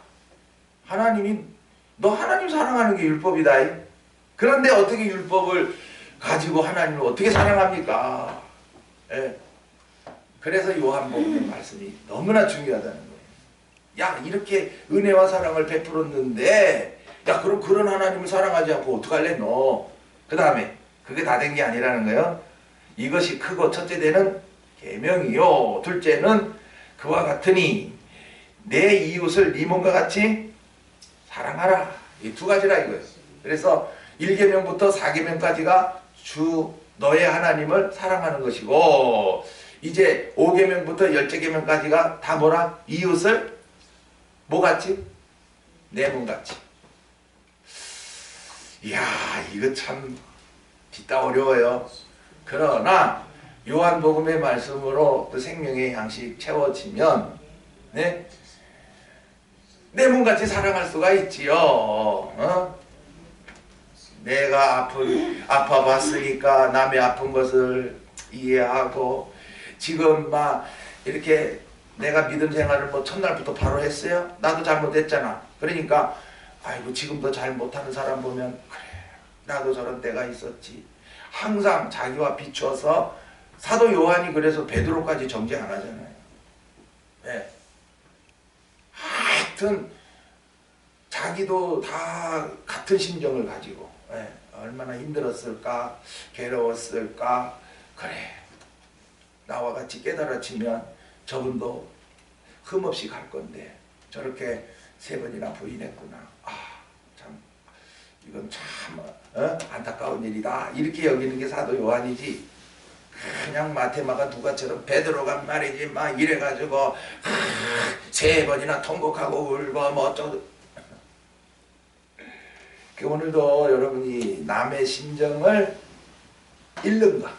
하나님이 너 하나님 사랑하는 게 율법이다. 그런데 어떻게 율법을 가지고 하나님을 어떻게 사랑합니까? 그래서 요한복음의 말씀이 너무나 중요하다는 거예요. 야 이렇게 은혜와 사랑을 베풀었는데 야 그럼 그런 하나님을 사랑하지 않고 어떡할래 너? 그 다음에 그게 다 된 게 아니라는 거예요. 이것이 크고 첫째 되는 계명이요 둘째는 그와 같으니 내 이웃을 네 몸과 같이 사랑하라. 이 두 가지라 이거예요. 그래서 1계명부터 4계명까지가 주 너의 하나님을 사랑하는 것이고 이제 5계명부터 10계명까지가 다 뭐라? 이웃을 뭐같이? 내 몸같이. 이야 이거 참 뒷다 어려워요. 그러나 요한복음의 말씀으로 그 생명의 양식 채워지면 네? 내 몸같이 사랑할 수가 있지요. 내가 아파봤으니까 남의 아픈 것을 이해하고 지금 막 이렇게 내가 믿음 생활을 뭐 첫날부터 바로 했어요? 나도 잘못했잖아. 그러니까 아이고 지금도 잘 못하는 사람 보면 그래 나도 저런 때가 있었지. 항상 자기와 비추어서 사도 요한이 그래서 베드로까지 정죄 안 하잖아요. 네. 하여튼 자기도 다 같은 심정을 가지고 얼마나 힘들었을까 괴로웠을까 그래 나와 같이 깨달아지면 저분도 흠없이 갈 건데 저렇게 3번이나 부인했구나. 참 이건 참 안타까운 일이다 이렇게 여기는 게 사도 요한이지 그냥 마테마가 누가처럼 베드로가 말이지 막 이래가지고 3번이나 통곡하고 울고 뭐 어쩌고. 오늘도 여러분이 남의 심정을 잃는가?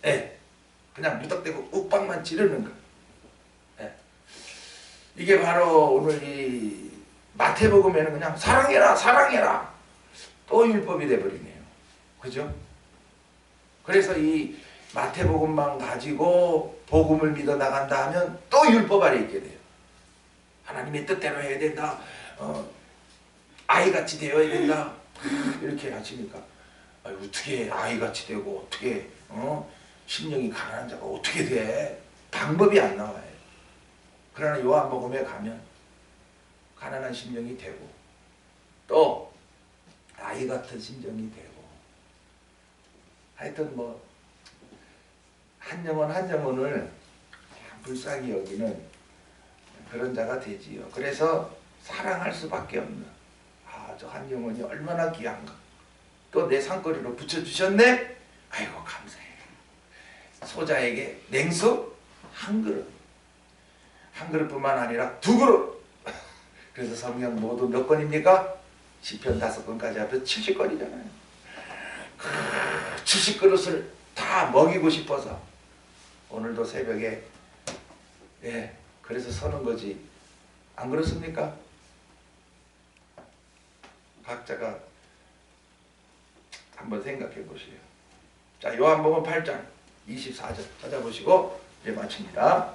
예. 그냥 무턱대고 욱박만 지르는가? 예. 이게 바로 오늘 이 마태복음에는 그냥 사랑해라 사랑해라 또 율법이 돼버리네요. 그죠? 그래서 이 마태복음만 가지고 복음을 믿어 나간다 하면 또 율법 아래 있게 돼요. 하나님의 뜻대로 해야 된다. 아이같이 되어야 된다. 이렇게 하시니까 어떻게 아이같이 되고 어떻게 심령이 가난한 자가 어떻게 돼? 방법이 안 나와요. 그러나 요한복음에 가면 가난한 심령이 되고 또 아이 같은 심령이 되고 하여튼 뭐 한 영혼 한 영혼을 불쌍히 여기는 그런 자가 되지요. 그래서 사랑할 수밖에 없는 저 한 영혼이 얼마나 귀한가. 또 내 상거리로 붙여주셨네. 아이고 감사해. 소자에게 냉수 한 그릇, 한 그릇뿐만 아니라 두 그릇. 그래서 성경 모두 몇 권입니까? 시편 5권까지 합해서 70권이잖아요. 70그릇을 다 먹이고 싶어서 오늘도 새벽에 그래서 서는 거지. 안 그렇습니까? 각자가 한번 생각해 보세요. 자, 요한복음 8장 24절 찾아보시고 이제 마칩니다.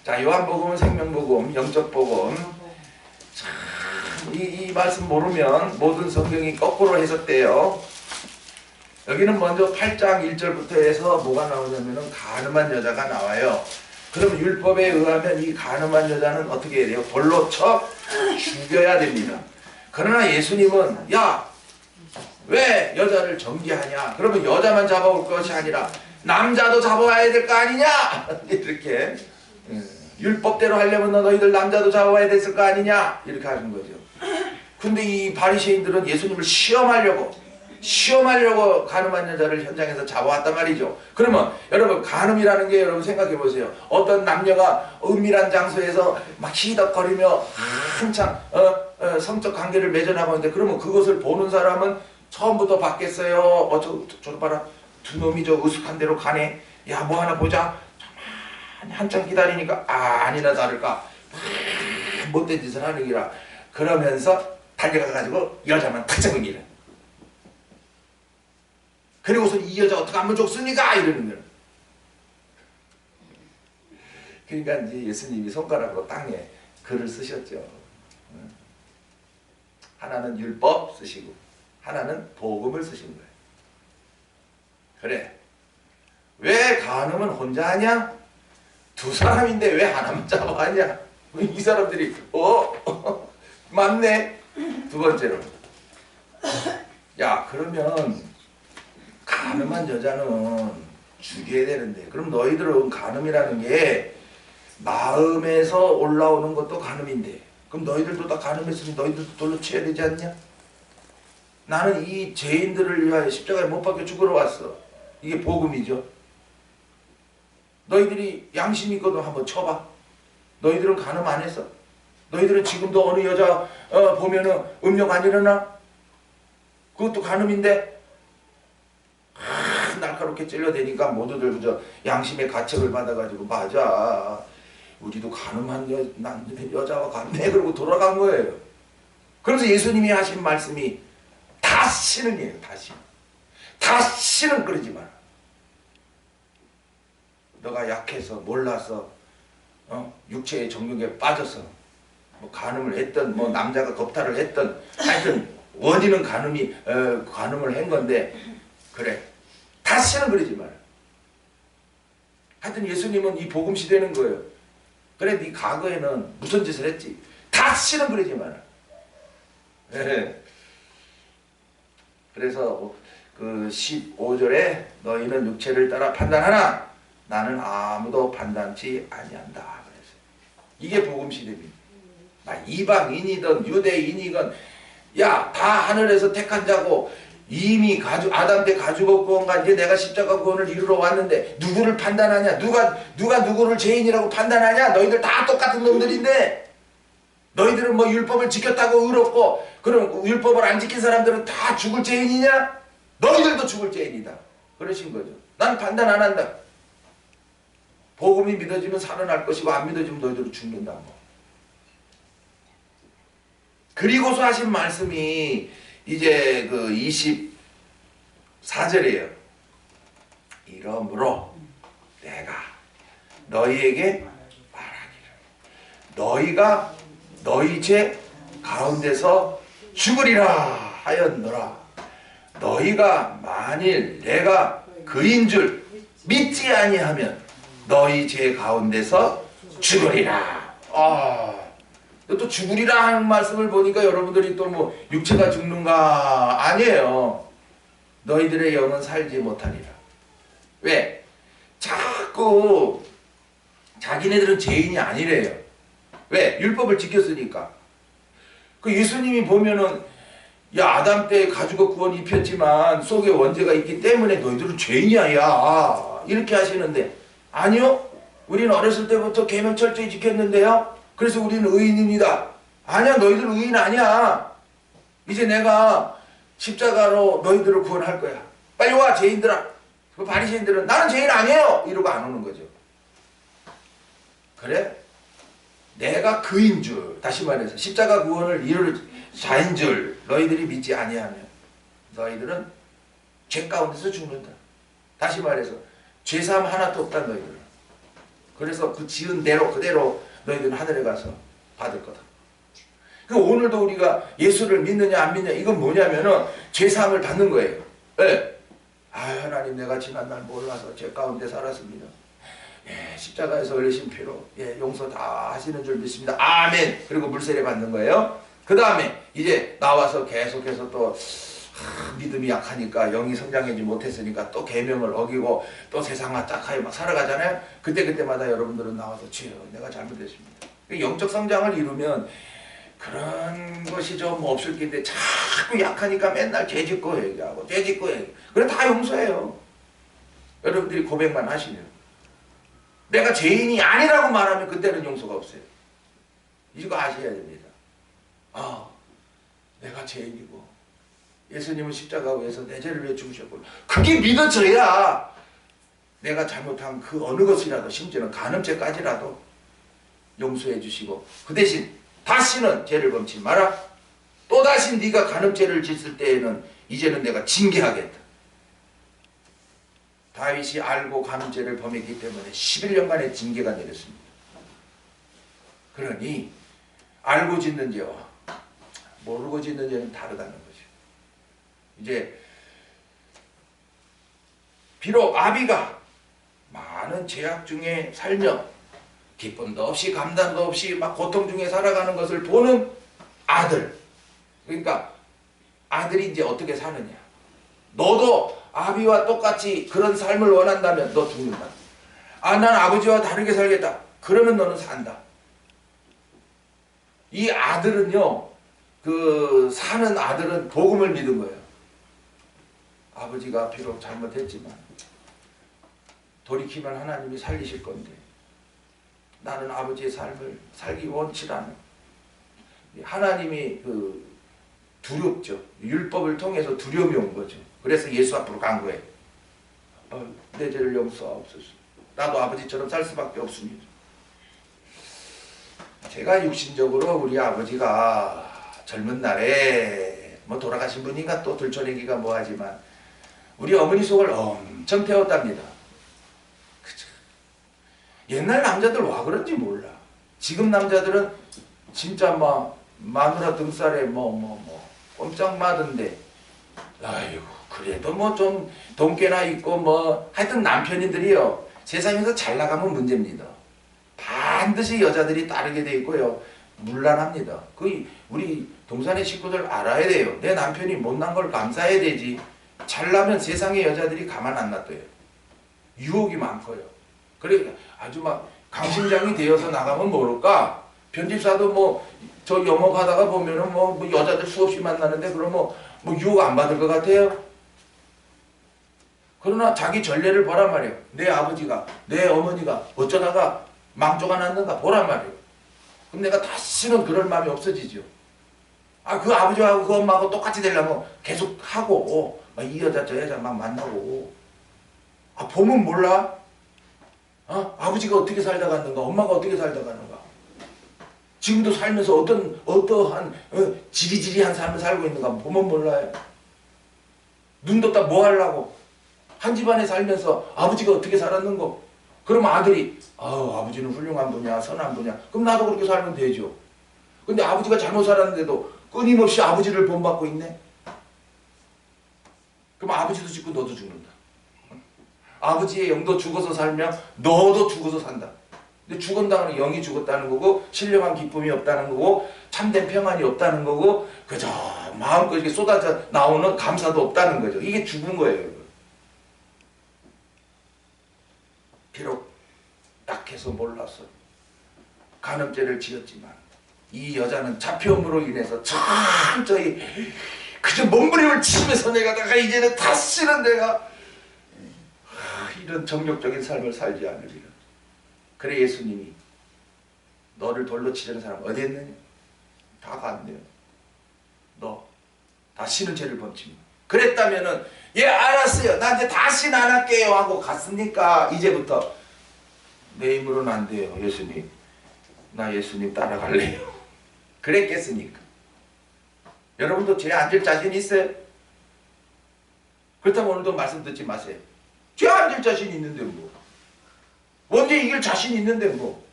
자, 요한복음은 생명복음, 영적복음. 참, 이 말씀 모르면 모든 성경이 거꾸로 해석돼요. 여기는 먼저 8장 1절부터 해서 뭐가 나오냐면은 가늠한 여자가 나와요. 그럼 율법에 의하면 이 가늠한 여자는 어떻게 해야 돼요? 돌로 쳐 죽여야 됩니다. 그러나 예수님은 야, 왜 여자를 정죄하냐? 그러면 여자만 잡아올 것이 아니라 남자도 잡아와야 될 거 아니냐? 이렇게 율법대로 하려면 너희들 남자도 잡아와야 됐을 거 아니냐? 이렇게 하는 거죠. 근데 이 바리새인들은 예수님을 시험하려고 가늠한 여자를 현장에서 잡아왔단 말이죠. 그러면 여러분 가늠이라는 게 여러분 생각해 보세요. 어떤 남녀가 은밀한 장소에서 막 희덕거리며 한창 성적 관계를 맺어나가고 있는데 그러면 그것을 보는 사람은 처음부터 봤겠어요. 저 봐라. 두 놈이 저 으슥한 데로 가네. 야, 뭐 하나 보자. 한참 기다리니까 아니나 다를까 못된 짓을 하는 기라. 그러면서 달려가가지고 여자만 탁 잡은 기라. 그리고서 이 여자 어떻게 하면 좋습니까? 이러는 거예요. 그러니까 이제 예수님이 손가락으로 땅에 글을 쓰셨죠. 하나는 율법 쓰시고 하나는 복음을 쓰신 거예요. 그래, 왜 간음은 혼자 하냐? 두 사람인데 왜 하나만 잡아가냐? 이 사람들이 맞네. 두 번째로, 야, 그러면 간음한 여자는 죽여야 되는데, 그럼 너희들은 간음이라는 게 마음에서 올라오는 것도 간음인데, 그럼 너희들도 다 간음했으니 너희들도 돌로 쳐야 되지 않냐? 나는 이 죄인들을 위하여 십자가에 못 박혀 죽으러 왔어. 이게 복음이죠. 너희들이 양심 있거든 한번 쳐봐. 너희들은 간음 안 했어? 너희들은 지금도 어느 여자 보면은 음욕 안 일어나? 그것도 간음인데 날카롭게 찔러대니까 모두들 그저 양심의 가책을 받아가지고 맞아, 우리도 간음한 여자와 같네 그러고 돌아간 거예요. 그래서 예수님이 하신 말씀이 다시는 이에요. 다시는 그러지 마라. 너가 약해서 몰라서 육체의 정욕에 빠져서 뭐 간음을 했던 뭐 남자가 겁탈을 했던 하여튼 원인은 간음을 한 건데 그래, 다시는 그러지 마라. 하여튼 예수님은 이 복음 시대는 거예요. 그래, 네 과거에는 무슨 짓을 했지? 다시는 그러지 마라. 네. 그래서 그 15절에 너희는 육체를 따라 판단하나 나는 아무도 판단치 아니한다. 그래서 이게 복음 시대입니다. 이방인이든 유대인이건 야, 다 하늘에서 택한 자고 이미 아담 때 가죽 구원과 이제 내가 십자가 구원을 이루러 왔는데 누구를 판단하냐? 누가 누구를 죄인이라고 판단하냐? 너희들 다 똑같은 놈들인데 너희들은 뭐 율법을 지켰다고 의롭고 그럼 율법을 안 지킨 사람들은 다 죽을 죄인이냐? 너희들도 죽을 죄인이다. 그러신 거죠. 난 판단 안 한다. 복음이 믿어지면 살아날 것이고 안 믿어지면 너희들은 죽는다. 뭐. 그리고서 하신 말씀이 이제 그 24절이에요. 이러므로 내가 너희에게 말하기를 너희가 너희 죄 가운데서 죽으리라 하였노라. 너희가 만일 내가 그인 줄 믿지 아니하면 너희 죄 가운데서 죽으리라. 또 죽으리라 하는 말씀을 보니까 여러분들이 또 뭐 육체가 죽는가? 아니에요. 너희들의 영은 살지 못하리라. 왜? 자꾸 자기네들은 죄인이 아니래요. 왜? 율법을 지켰으니까. 그 예수님이 보면은 야 아담 때 가죽옷 구원 입혔지만 속에 원죄가 있기 때문에 너희들은 죄인이야 야 이렇게 하시는데 아니요. 우리는 어렸을 때부터 계명 철저히 지켰는데요. 그래서 우리는 의인입니다. 아니야 너희들은 의인 아니야. 이제 내가 십자가로 너희들을 구원할 거야. 빨리 와 죄인들아. 그 바리새인들은 나는 죄인 아니에요 이러고 안 오는 거죠. 그래? 내가 그인 줄 다시 말해서 십자가 구원을 이룰 자인 줄 너희들이 믿지 아니하면 너희들은 죄 가운데서 죽는다. 다시 말해서 죄사함 하나도 없다 너희들은. 그래서 그 지은 대로 그대로 너희들은 하늘에 가서 받을 거다. 그 오늘도 우리가 예수를 믿느냐 안 믿느냐 이건 뭐냐면은 죄사함을 받는 거예요. 네. 하나님 내가 지난날 몰라서 죄 가운데 살았습니다. 예, 십자가에서 흘리신 피로 용서 다 하시는 줄 믿습니다. 아멘. 그리고 물세례 받는 거예요. 그 다음에 이제 나와서 계속해서 또 믿음이 약하니까 영이 성장하지 못했으니까 또 계명을 어기고 또 세상과 짝하게 막 살아가잖아요. 그때마다 여러분들은 나와서 주여 내가 잘못했습니다. 영적 성장을 이루면 그런 것이 좀 없을 텐데 자꾸 약하니까 맨날 죄짓고 얘기하고 죄짓고 얘기하고 그래 다 용서해요. 여러분들이 고백만 하시면 내가 죄인이 아니라고 말하면 그때는 용서가 없어요. 이거 아셔야 됩니다. 내가 죄인이고 예수님은 십자가 위에서 내 죄를 위해 죽으셨고 그게 믿어져야 내가 잘못한 그 어느 것이라도 심지어는 간음죄까지라도 용서해 주시고 그 대신 다시는 죄를 범치 마라. 또다시 네가 간음죄를 짓을 때에는 이제는 내가 징계하겠다. 다윗이 알고 간음죄를 범했기 때문에 11년간의 징계가 내렸습니다. 그러니 알고 짓는 죄와 모르고 짓는 죄는 다르다는 거죠. 이제 비록 아비가 많은 죄악 중에 살며 기쁨도 없이 감당도 없이 막 고통 중에 살아가는 것을 보는 아들. 그러니까 아들이 이제 어떻게 사느냐. 너도 아비와 똑같이 그런 삶을 원한다면 너 죽는다. 난 아버지와 다르게 살겠다. 그러면 너는 산다. 이 아들은요. 그 사는 아들은 복음을 믿은 거예요. 아버지가 비록 잘못했지만 돌이키면 하나님이 살리실 건데 나는 아버지의 삶을 살기 원치 않아. 하나님이 그 두렵죠. 율법을 통해서 두려움이 온 거죠. 그래서 예수 앞으로 간 거예요. 내 죄를 용서하옵소서. 나도 아버지처럼 살 수밖에 없습니다. 제가 육신적으로 우리 아버지가 젊은 날에 뭐 돌아가신 분이니까 또 들춰내기가 뭐하지만 우리 어머니 속을 엄청 태웠답니다. 그쵸. 옛날 남자들 와 그런지 몰라. 지금 남자들은 진짜 막 마누라 등살에 꼼짝 마던데 아이고 그래도 뭐 좀 돈깨나 있고 뭐 하여튼 남편이들이요 세상에서 잘 나가면 문제입니다. 반드시 여자들이 따르게 돼 있고요 문란합니다. 그 우리 동산의 식구들 알아야 돼요. 내 남편이 못난 걸 감사해야 되지. 잘나면 세상의 여자들이 가만 안 놔둬요. 유혹이 많고요. 그래 아주 막 강심장이 되어서 나가면 모를까. 편집사도 뭐 저 영업하다가 보면은 뭐 여자들 수없이 만나는데 그럼 뭐 유혹 안 받을 것 같아요? 그러나 자기 전례를 보란 말이에요. 내 아버지가 내 어머니가 어쩌다가 망조가 났는가 보란 말이에요. 그럼 내가 다시는 그럴 마음이 없어지죠. 그 아버지하고 그 엄마하고 똑같이 되려면 계속 하고 이 여자 저 여자 막 만나고 보면 몰라? 아버지가 어떻게 살다 갔는가, 엄마가 어떻게 살다 갔는가. 지금도 살면서 어떠한 지리지리한 삶을 살고 있는가 보면 몰라요. 눈 떴다 뭐 하려고. 한 집안에 살면서 아버지가 어떻게 살았는가. 그럼 아들이 아버지는 훌륭한 분이야, 선한 분이야. 그럼 나도 그렇게 살면 되죠. 근데 아버지가 잘못 살았는데도 끊임없이 아버지를 본받고 있네. 그럼 아버지도 죽고 너도 죽는다. 아버지의 영도 죽어서 살면 너도 죽어서 산다. 근데 죽은다는 영이 죽었다는 거고, 신령한 기쁨이 없다는 거고, 참된 평안이 없다는 거고, 그저 마음껏 이렇게 쏟아져 나오는 감사도 없다는 거죠. 이게 죽은 거예요. 비록 딱해서 몰라서 간음죄를 지었지만 이 여자는 잡혀옴으로 인해서 철저히 그저 몸부림을 치면서 내가 이제는 다시는 내가 이런 정욕적인 삶을 살지 않으리라. 그래 예수님이 너를 돌로 치려는 사람 어디 있느냐? 다 갔네요. 너 다시는 죄를 범치 마. 그랬다면은 예 알았어요. 나 이제 다시는 안 할게요 하고 갔으니까 이제부터 내 힘으로는 안 돼요. 예수님 나 예수님 따라갈래요. 그랬겠습니까? 여러분도 죄 안 질 자신 있어요? 그렇다면 오늘도 말씀 듣지 마세요. 죄 안 질 자신 있는데 뭐. 언제 이길 자신 있는데 뭐.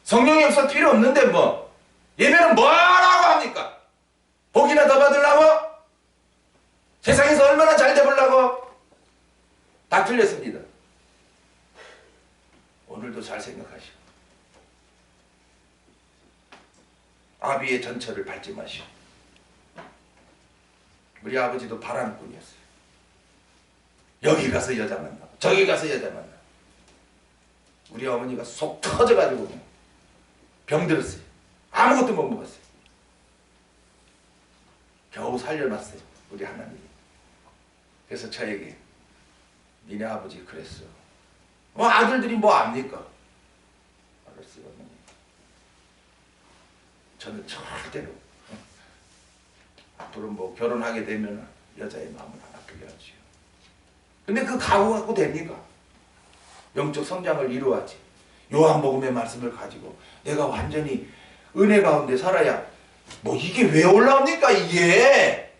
성령이 없어 필요 없는데 뭐. 예배는 뭐라고 합니까? 복이나 더 받으려고? 세상에서 얼마나 잘 되보려고? 다 틀렸습니다. 오늘도 잘 생각하시고 아비의 전철을 밟지 마시오. 우리 아버지도 바람꾼이었어요. 여기 가서 여자 만나고 저기 가서 여자 만나고. 우리 어머니가 속 터져가지고 병들었어요. 아무것도 못 먹었어요. 겨우 살려놨어요. 우리 하나님이. 그래서 저에게 니네 아버지 그랬어. 아들들이 뭐 압니까? 알았어요. 어머니. 저는 절대로 앞으로 뭐 결혼하게 되면 여자의 마음을 안 아프게 하지요. 근데 그 각오 갖고 됩니까? 영적 성장을 이루어야지. 요한복음의 말씀을 가지고 내가 완전히 은혜 가운데 살아야 뭐 이게 왜 올라옵니까 이게?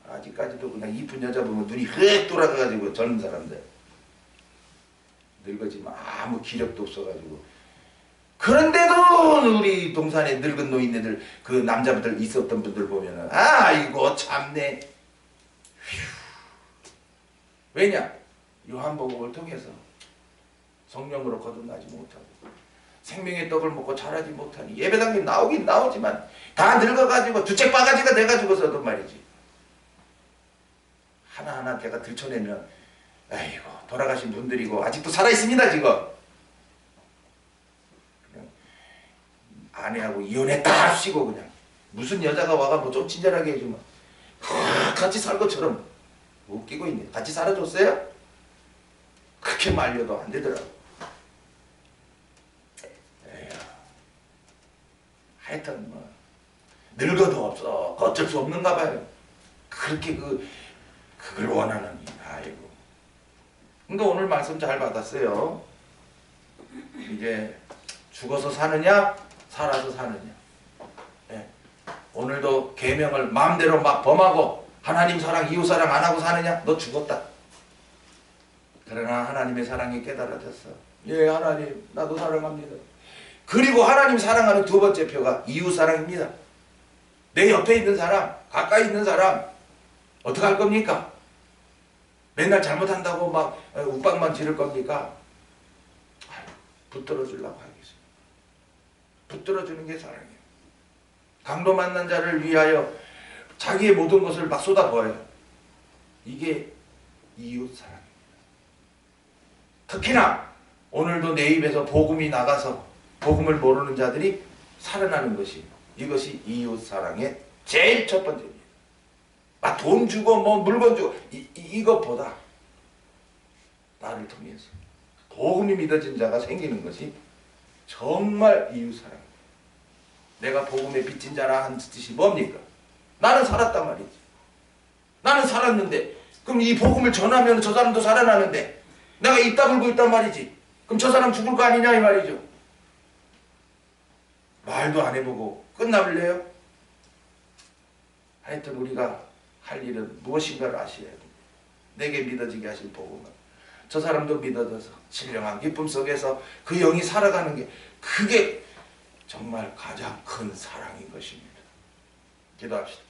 아직까지도 그냥 이쁜 여자 보면 눈이 흑 돌아가가지고 젊은 사람들 늙어지면 아무 기력도 없어가지고. 그런데도 우리 동산에 늙은 노인네들 그 남자분들 있었던 분들 보면은 이거 참네. 왜냐? 요한복음을 통해서 성령으로 거듭나지 못하고 생명의 떡을 먹고 자라지 못하니 예배당에 나오긴 나오지만 다 늙어가지고 두책바가지가 돼가지고서도 말이지. 하나하나 제가 들춰내면 아이고 돌아가신 분들이고 아직도 살아있습니다 지금. 그냥 아내하고 이혼했다 하시고 그냥 무슨 여자가 와가 뭐 좀 친절하게 해주면 같이 살 것처럼 웃기고 있네. 같이 살아줬어요? 그렇게 말려도 안 되더라고. 에휴. 하여튼 뭐 늙어도 없어. 어쩔 수 없는가 봐요. 그렇게 그걸 원하는 아이고. 그러니까 오늘 말씀 잘 받았어요. 이제 죽어서 사느냐 살아서 사느냐. 예. 오늘도 계명을 마음대로 막 범하고 하나님 사랑 이웃 사랑 안 하고 사느냐? 너 죽었다. 그러나 하나님의 사랑이 깨달아졌어. 예 하나님 나도 사랑합니다. 그리고 하나님 사랑하는 두 번째 표가 이웃 사랑입니다. 내 옆에 있는 사람 가까이 있는 사람 어떻게 할 겁니까? 맨날 잘못한다고 막 욱박만 지를 겁니까? 붙들어 주려고 하겠습니다. 붙들어 주는 게 사랑이에요. 강도 만난 자를 위하여 자기의 모든 것을 막 쏟아부어요. 이게 이웃 사랑입니다. 특히나 오늘도 내 입에서 복음이 나가서 복음을 모르는 자들이 살아나는 것이 이것이 이웃 사랑의 제일 첫 번째입니다. 막 돈 주고 뭐 물건 주고 이것보다 나를 통해서 복음이 믿어진 자가 생기는 것이 정말 이웃 사랑입니다. 내가 복음에 빚진 자라 한 뜻이 뭡니까? 나는 살았단 말이지. 나는 살았는데 그럼 이 복음을 전하면 저 사람도 살아나는데 내가 입 다물고 있단 말이지. 그럼 저 사람 죽을 거 아니냐 이 말이죠. 말도 안 해보고 끝나볼래요? 하여튼 우리가 할 일은 무엇인가를 아셔야 됩니다. 내게 믿어지게 하실 복음은 저 사람도 믿어져서 신령한 기쁨 속에서 그 영이 살아가는 게 그게 정말 가장 큰 사랑인 것입니다. 기도합시다.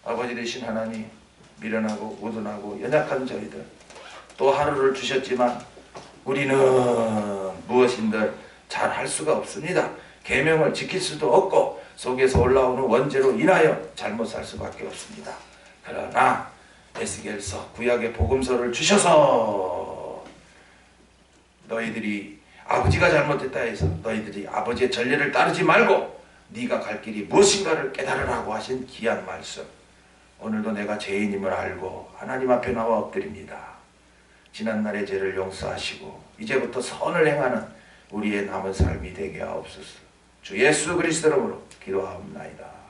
아버지 되신 하나님, 미련하고 우둔하고 연약한 저희들 또 하루를 주셨지만 우리는 무엇인들 잘 할 수가 없습니다. 계명을 지킬 수도 없고 속에서 올라오는 원죄로 인하여 잘못 살 수밖에 없습니다. 그러나 에스겔서 구약의 복음서를 주셔서 너희들이 아버지가 잘못했다 해서 너희들이 아버지의 전례를 따르지 말고 네가 갈 길이 무엇인가를 깨달으라고 하신 귀한 말씀, 오늘도 내가 죄인임을 알고 하나님 앞에 나와 엎드립니다. 지난날의 죄를 용서하시고 이제부터 선을 행하는 우리의 남은 삶이 되게 하옵소서. 주 예수 그리스도 이름으로 기도하옵나이다.